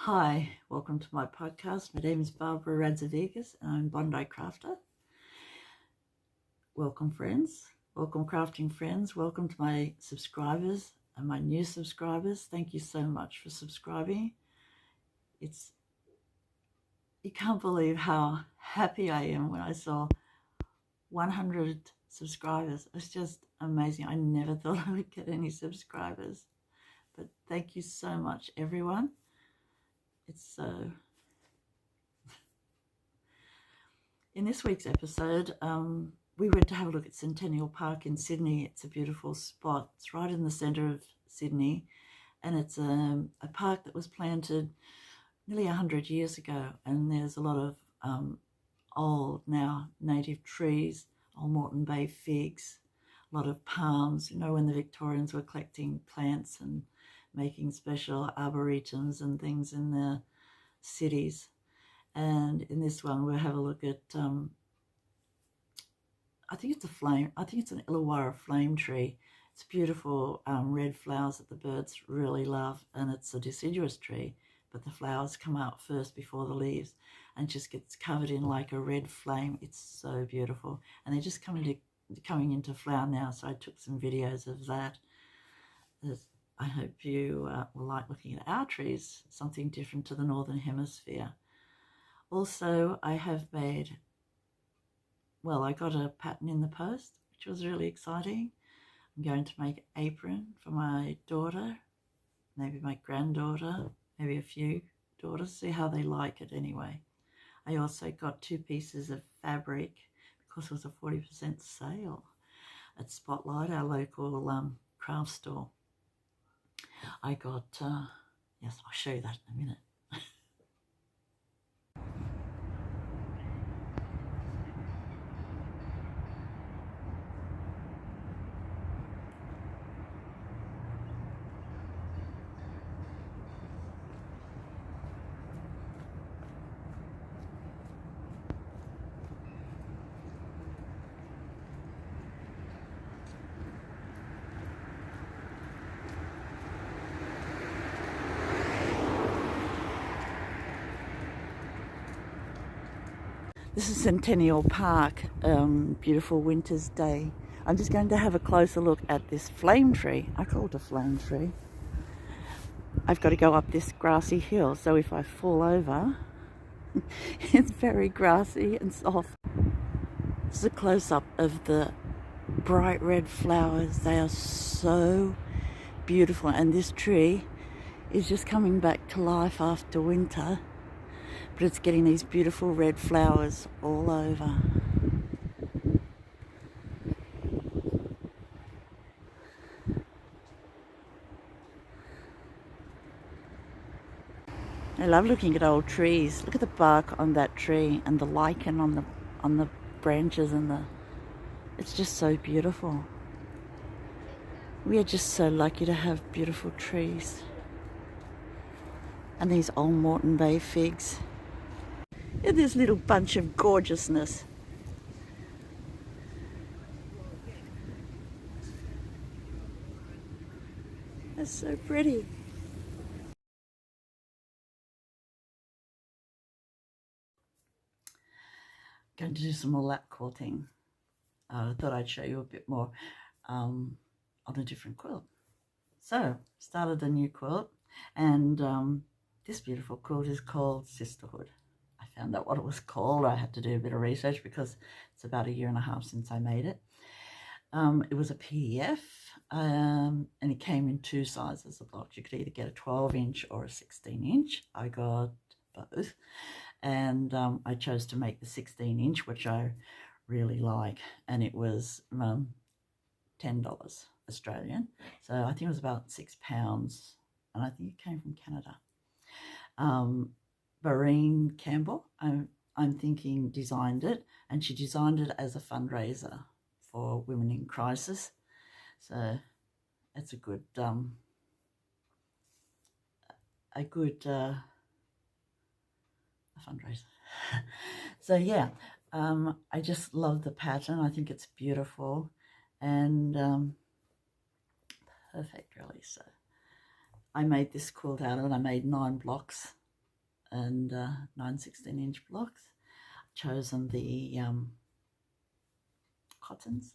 Hi, welcome to my podcast. My name is Barbara Radzavigas and I'm Bondi Crafter. Welcome friends, welcome crafting friends, welcome to my subscribers and my new subscribers. Thank you so much for subscribing. You can't believe how happy I am when I saw 100 subscribers. It's just amazing. I never thought I would get any subscribers, but thank you so much everyone. In this week's episode, we went to have a look at Centennial Park in Sydney. It's a beautiful spot. It's right in the centre of Sydney, and it's a park that was planted nearly 100 years ago, and there's a lot of old, now native trees, old Moreton Bay figs, a lot of palms, you know, when the Victorians were collecting plants and making special arboretums and things in the cities. And in this one, we'll have a look at, I think it's an Illawarra flame tree. It's beautiful red flowers that the birds really love, and it's a deciduous tree, but the flowers come out first before the leaves and just gets covered in like a red flame. It's so beautiful, and they're just coming into flower now, so I took some videos of that. I hope you will like looking at our trees, something different to the Northern Hemisphere. Also, I got a pattern in the post, which was really exciting. I'm going to make an apron for my daughter, maybe my granddaughter, maybe a few daughters, see how they like it anyway. I also got 2 pieces of fabric because it was a 40% sale at Spotlight, our local craft store. I got, yes, I'll show you that in a minute. This is Centennial Park, beautiful winter's day. I'm just going to have a closer look at this flame tree. I call it a flame tree. I've got to go up this grassy hill, so if I fall over, it's very grassy and soft. This is a close-up of the bright red flowers. They are so beautiful, and this tree is just coming back to life after winter. But it's getting these beautiful red flowers all over. I love looking at old trees. Look at the bark on that tree and the lichen on the branches it's just so beautiful. We are just so lucky to have beautiful trees. And these old Moreton Bay figs. Look at this little bunch of gorgeousness. That's so pretty. Going to do some more lap quilting. I thought I'd show you a bit more on a different quilt. So, started a new quilt, and this beautiful quilt is called Sisterhood. I found out what it was called. I had to do a bit of research because it's about 1.5 years since I made it. It was a PDF, and it came in 2 sizes of blocks. You could either get a 12-inch or a 16-inch. I got both, and I chose to make the 16-inch, which I really like, and it was $10 Australian. So I think it was about £6, and I think it came from Canada. Barreen Campbell, I'm thinking, designed it, and she designed it as a fundraiser for women in crisis. So it's a good fundraiser. So yeah, I just love the pattern. I think it's beautiful and perfect, really. So I made this quilt out of it. I made 9 blocks and 9/16" blocks. Chosen the cottons.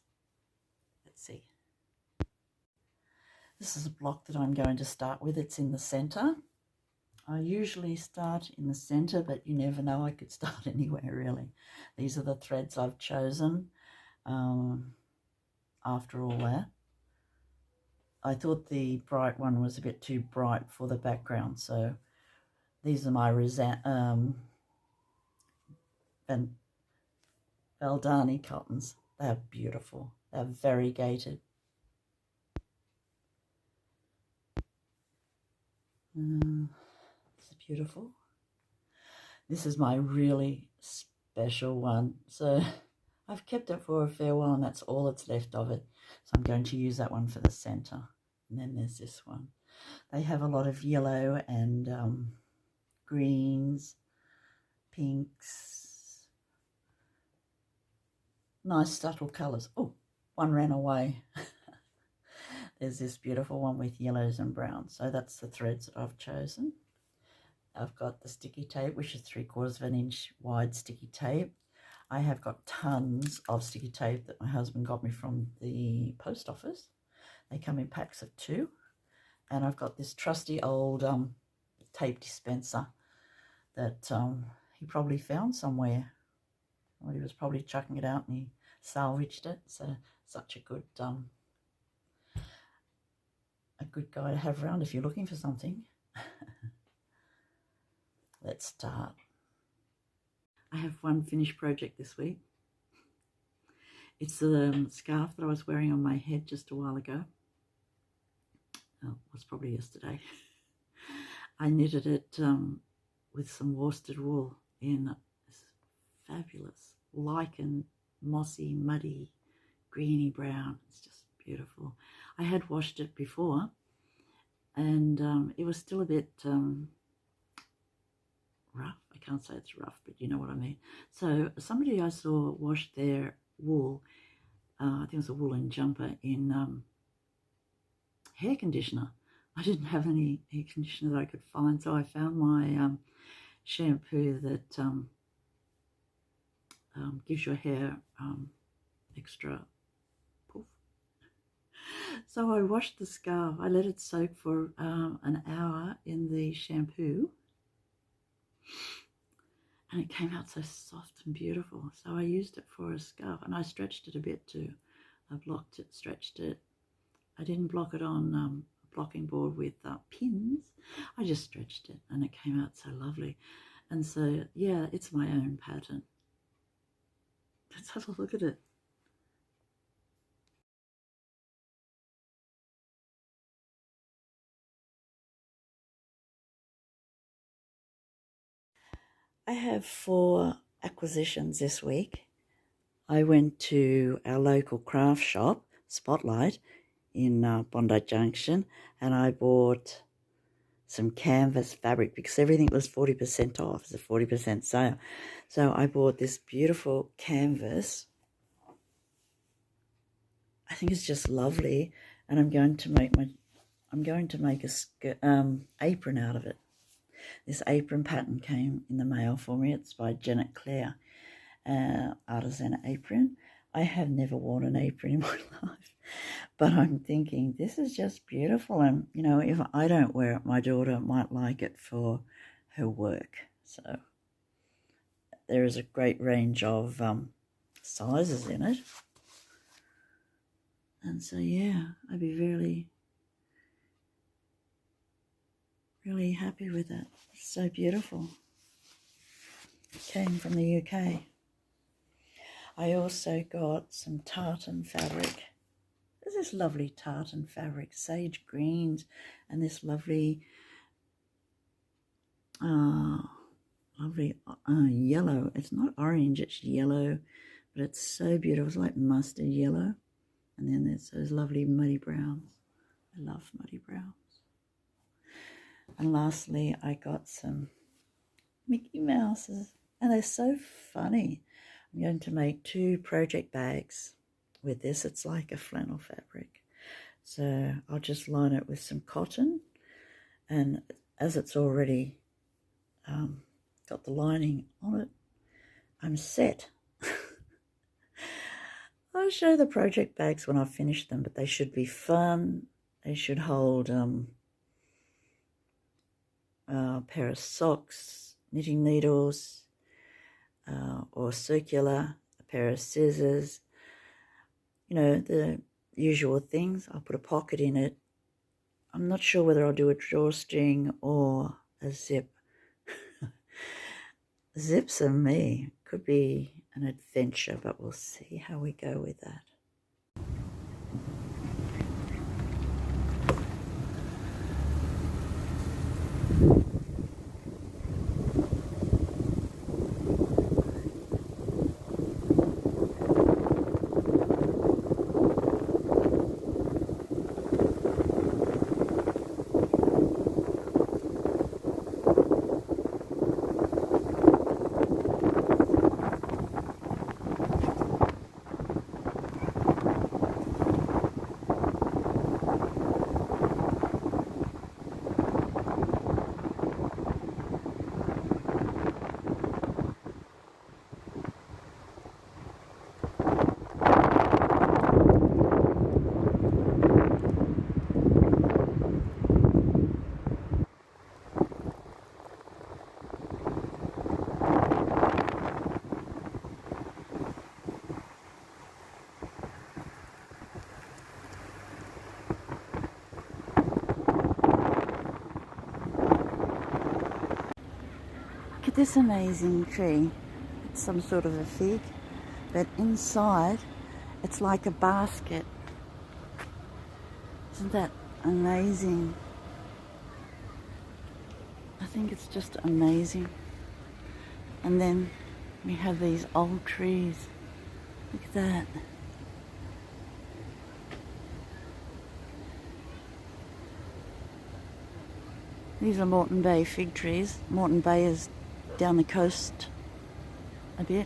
Let's see. This is a block that I'm going to start with. It's in the center. I usually start in the center, but you never know. I could start anywhere, really. These are the threads I've chosen after all that. I thought the bright one was a bit too bright for the background, so these are my Valdani cottons. They're beautiful. They're variegated. It's beautiful. This is my really special one. So I've kept it for a fair while, and that's all that's left of it. So I'm going to use that one for the center. And then there's this one. They have a lot of yellow and greens, pinks, nice subtle colours. Oh, one ran away. There's this beautiful one with yellows and browns. So that's the threads that I've chosen. I've got the sticky tape, which is 3/4 of an inch wide sticky tape. I have got tons of sticky tape that my husband got me from the post office. They come in packs of 2. And I've got this trusty old tape dispenser that he probably found somewhere. Well, he was probably chucking it out and he salvaged it. So such a good guy to have around if you're looking for something. Let's start. I have one finished project this week. It's the scarf that I was wearing on my head just a while ago. Oh, it was probably yesterday. I knitted it with some worsted wool in this fabulous lichen, mossy, muddy, greeny brown. It's just beautiful. I had washed it before, and it was still a bit rough. I can't say it's rough, but you know what I mean. So somebody I saw washed their wool, I think it was a woolen jumper, in hair conditioner. I didn't have any hair conditioner that I could find, so I found my shampoo that gives your hair extra poof. So I washed the scarf. I let it soak for an hour in the shampoo, and it came out so soft and beautiful. So I used it for a scarf, and I stretched it a bit too. I blocked it, stretched it. I didn't block it on a blocking board with pins. I just stretched it, and it came out so lovely. And so, yeah, it's my own pattern. Let's have a look at it. I have 4 acquisitions this week. I went to our local craft shop, Spotlight, in Bondi Junction, and I bought some canvas fabric because everything was 40% off. It's a 40% sale. So I bought this beautiful canvas. I think it's just lovely, and I'm going to make a apron out of it. This apron pattern came in the mail for me. It's by Clare, Artisan apron. I have never worn an apron in my life, but I'm thinking this is just beautiful. And, you know, if I don't wear it, my daughter might like it for her work. So there is a great range of sizes in it. And so, yeah, I'd be really, really happy with it. It's so beautiful. It came from the UK. I also got some tartan fabric. There's this lovely tartan fabric, sage greens, and this lovely, yellow. It's not orange, it's yellow, but it's so beautiful. It's like mustard yellow. And then there's those lovely muddy browns. I love muddy browns. And lastly, I got some Micky Mouses, and they're so funny. I'm going to make 2 project bags with this. It's like a flannel fabric. So I'll just line it with some cotton, and as it's already got the lining on it, I'm set. I'll show the project bags when I've finished them, but they should be fun. They should hold a pair of socks, knitting needles, or circular, a pair of scissors, you know, the usual things. I'll put a pocket in it. I'm not sure whether I'll do a drawstring or a zip. Zips are me. Could be an adventure, but we'll see how we go with that. Look at this amazing tree. It's some sort of a fig, but inside it's like a basket. Isn't that amazing? I think it's just amazing. And then we have these old trees. Look at that. These are Moreton Bay fig trees. Moreton Bay is down the coast a bit.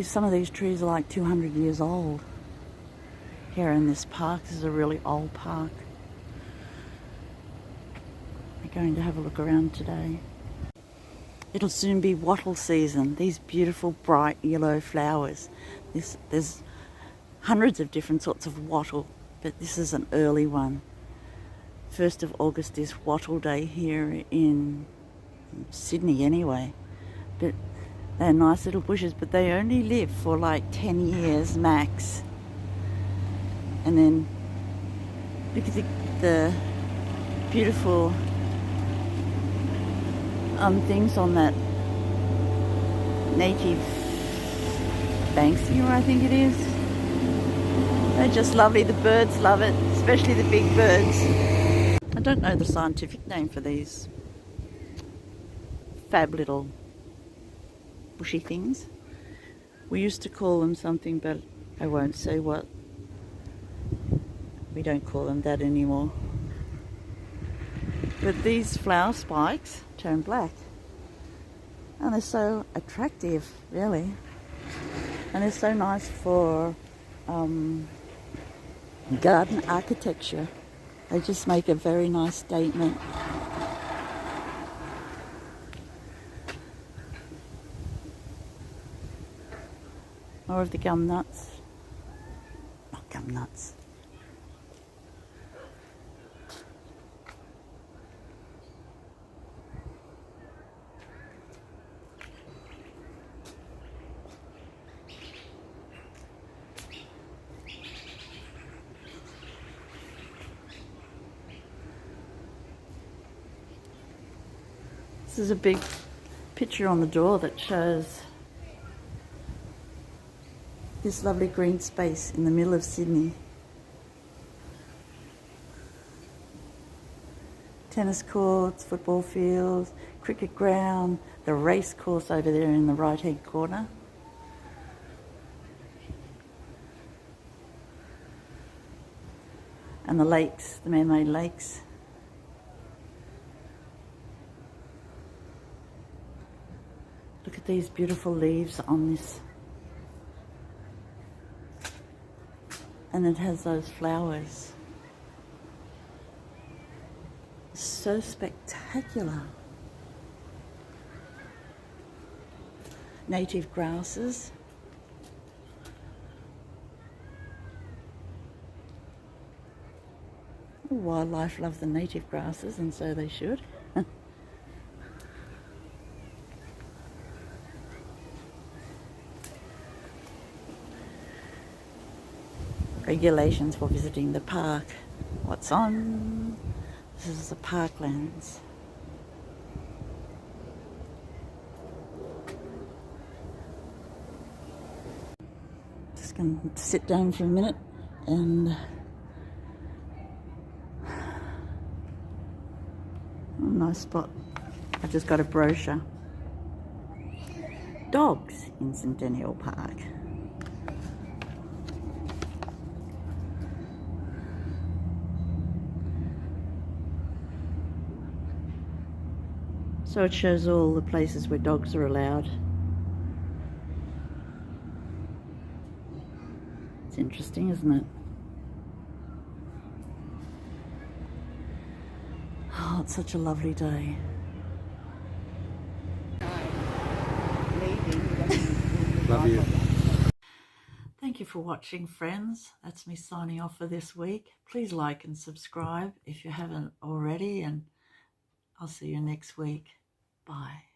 Some of these trees are like 200 years old. Here in this park, this is a really old park. We're going to have a look around today. It'll soon be wattle season. These beautiful bright yellow flowers. There's hundreds of different sorts of wattle, but this is an early one. 1st of August is Wattle Day here in Sydney anyway. But they're nice little bushes, but they only live for like 10 years max. And then look at the beautiful things on that native Banksia, I think it is. They're just lovely. The birds love it, especially the big birds. I don't know the scientific name for these fab little bushy things. We used to call them something, but I won't say what. We don't call them that anymore. But these flower spikes turn black. And they're so attractive, really. And they're so nice for garden architecture. They just make a very nice statement. More of the gum nuts. Not gum nuts. This is a big picture on the door that shows this lovely green space in the middle of Sydney. Tennis courts, football fields, cricket ground, the race course over there in the right-hand corner. And the lakes, the man-made lakes. Look at these beautiful leaves on this. And it has those flowers. So spectacular. Native grasses. Wildlife love the native grasses, and so they should. Regulations for visiting the park. What's on? This is the parklands. Just going to sit down for a minute and nice spot. I just got a brochure. Dogs in Centennial Park. So it shows all the places where dogs are allowed. It's interesting, isn't it? Oh, it's such a lovely day. Love you. Thank you for watching, friends. That's me signing off for this week. Please like and subscribe if you haven't already, and I'll see you next week. Bye.